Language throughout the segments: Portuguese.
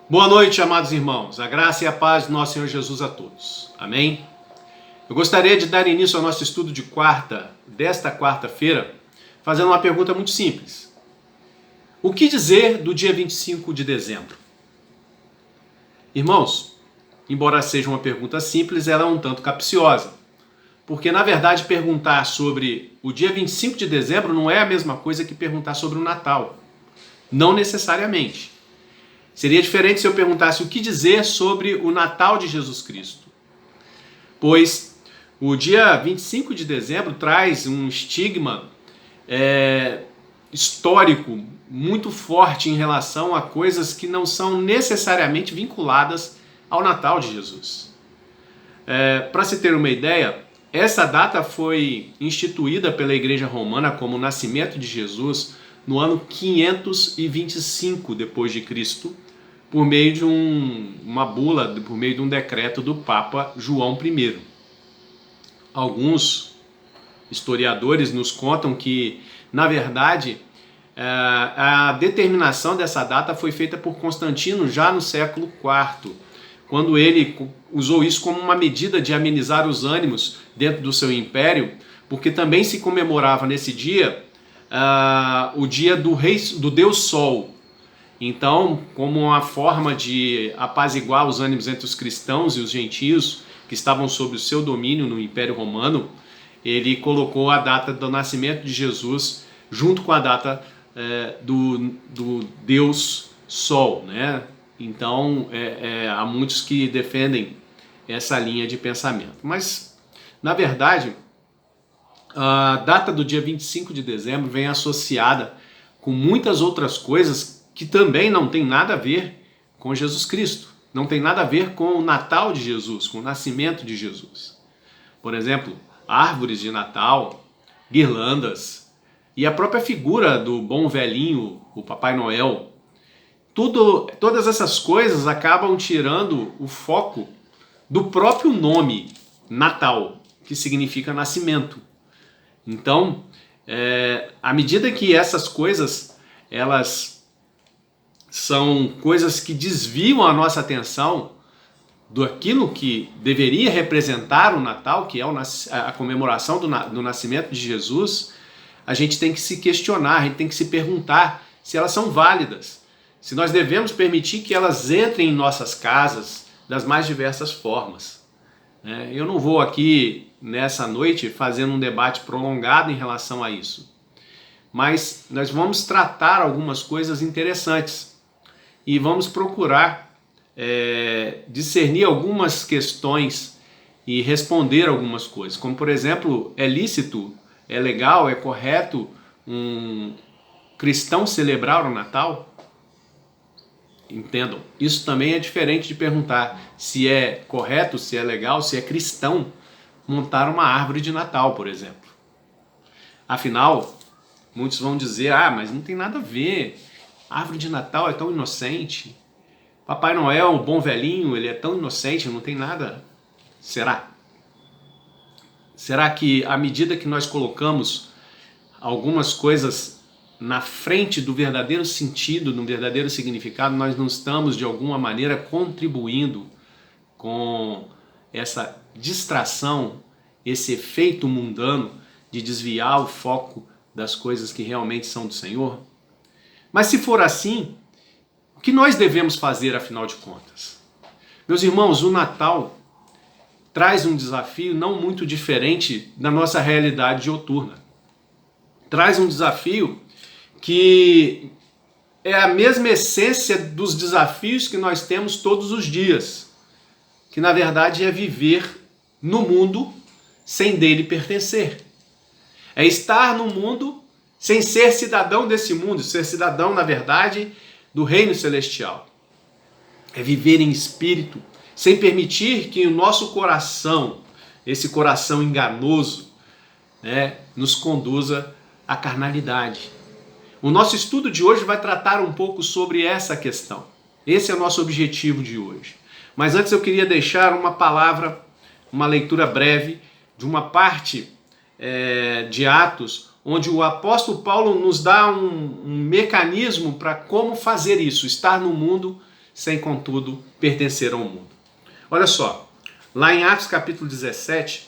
Boa noite, amados irmãos. A graça e a paz do nosso Senhor Jesus a todos. Amém? Eu gostaria de dar início ao nosso estudo desta quarta-feira, fazendo uma pergunta muito simples. O que dizer do dia 25 de dezembro? Irmãos, embora seja uma pergunta simples, ela é um tanto capciosa. Porque, na verdade, perguntar sobre o dia 25 de dezembro não é a mesma coisa que perguntar sobre o Natal. Não necessariamente. Seria diferente se eu perguntasse o que dizer sobre o Natal de Jesus Cristo. Pois o dia 25 de dezembro traz um estigma histórico muito forte em relação a coisas que não são necessariamente vinculadas ao Natal de Jesus. Para se ter uma ideia, essa data foi instituída pela Igreja Romana como o nascimento de Jesus no ano 525 depois de Cristo, por meio de uma bula, por meio de um decreto do Papa João I. Alguns historiadores nos contam que, na verdade, a determinação dessa data foi feita por Constantino já no século IV, quando ele usou isso como uma medida de amenizar os ânimos dentro do seu império, porque também se comemorava nesse dia o dia do Deus Sol. Então, como uma forma de apaziguar os ânimos entre os cristãos e os gentios que estavam sob o seu domínio no Império Romano, ele colocou a data do nascimento de Jesus junto com a data do Deus Sol, né? Então, há muitos que defendem essa linha de pensamento. Mas, na verdade, a data do dia 25 de dezembro vem associada com muitas outras coisas que também não tem nada a ver com Jesus Cristo. Não tem nada a ver com o Natal de Jesus, com o nascimento de Jesus. Por exemplo, árvores de Natal, guirlandas e a própria figura do bom velhinho, o Papai Noel. Todas essas coisas acabam tirando o foco do próprio nome Natal, que significa nascimento. Então, à medida que essas coisas, elas são coisas que desviam a nossa atenção daquilo que deveria representar o Natal, que é a comemoração do nascimento de Jesus, a gente tem que se questionar, a gente tem que se perguntar se elas são válidas, se nós devemos permitir que elas entrem em nossas casas das mais diversas formas. Eu não vou aqui, nessa noite, fazendo um debate prolongado em relação a isso, mas nós vamos tratar algumas coisas interessantes e vamos procurar discernir algumas questões e responder algumas coisas, como por exemplo, é lícito, é legal, é correto um cristão celebrar o Natal? Entendam, isso também é diferente de perguntar se é correto, se é legal, se é cristão montar uma árvore de Natal, por exemplo. Afinal, muitos vão dizer, mas não tem nada a ver, a árvore de Natal é tão inocente, Papai Noel, o bom velhinho, ele é tão inocente, não tem nada. Será? Será que à medida que nós colocamos algumas coisas na frente do verdadeiro sentido, do verdadeiro significado, nós não estamos de alguma maneira contribuindo com essa distração, esse efeito mundano de desviar o foco das coisas que realmente são do Senhor? Mas se for assim, o que nós devemos fazer afinal de contas? Meus irmãos, o Natal traz um desafio não muito diferente da nossa realidade dioturna. Traz um desafio que é a mesma essência dos desafios que nós temos todos os dias, que na verdade é viver no mundo sem dele pertencer. É estar no mundo sem ser cidadão desse mundo, ser cidadão, na verdade, do reino celestial. É viver em espírito, sem permitir que o nosso coração, esse coração enganoso, nos conduza à carnalidade. O nosso estudo de hoje vai tratar um pouco sobre essa questão. Esse é o nosso objetivo de hoje. Mas antes eu queria deixar uma palavra, uma leitura breve de uma parte de Atos, onde o apóstolo Paulo nos dá um mecanismo para como fazer isso, estar no mundo sem contudo pertencer ao mundo. Olha só, lá em Atos capítulo 17,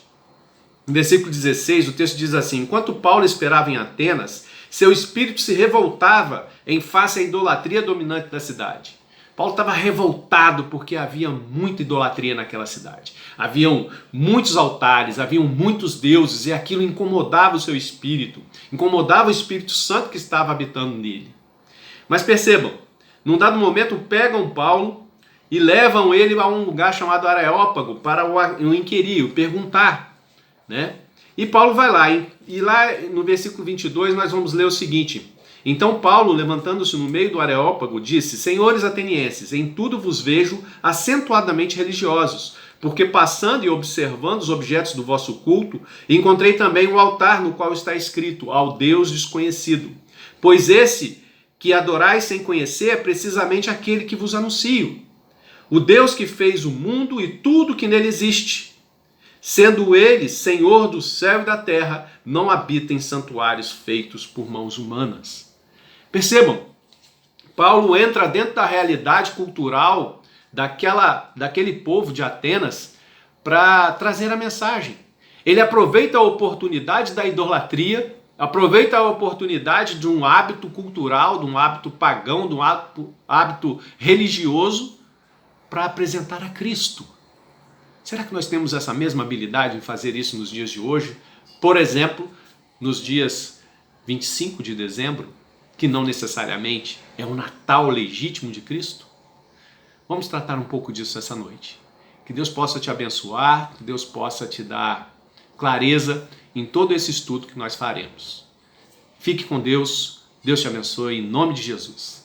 no versículo 16, o texto diz assim: enquanto Paulo esperava em Atenas, seu espírito se revoltava em face à idolatria dominante da cidade. Paulo estava revoltado porque havia muita idolatria naquela cidade. Haviam muitos altares, haviam muitos deuses e aquilo incomodava o seu espírito, incomodava o Espírito Santo que estava habitando nele. Mas percebam, num dado momento pegam Paulo e levam ele a um lugar chamado Areópago para o inquirir, o perguntar, né? E Paulo vai lá, e lá no versículo 22 nós vamos ler o seguinte: então Paulo, levantando-se no meio do Areópago, disse: senhores atenienses, em tudo vos vejo acentuadamente religiosos, porque passando e observando os objetos do vosso culto, encontrei também o altar no qual está escrito: ao Deus desconhecido. Pois esse que adorais sem conhecer é precisamente aquele que vos anuncio, o Deus que fez o mundo e tudo que nele existe. Sendo ele Senhor do céu e da terra, não habita em santuários feitos por mãos humanas. Percebam, Paulo entra dentro da realidade cultural daquele povo de Atenas para trazer a mensagem. Ele aproveita a oportunidade da idolatria, aproveita a oportunidade de um hábito cultural, de um hábito pagão, de um hábito religioso para apresentar a Cristo. Será que nós temos essa mesma habilidade em fazer isso nos dias de hoje? Por exemplo, nos dias 25 de dezembro, que não necessariamente é o Natal legítimo de Cristo? Vamos tratar um pouco disso essa noite. Que Deus possa te abençoar, que Deus possa te dar clareza em todo esse estudo que nós faremos. Fique com Deus, Deus te abençoe em nome de Jesus.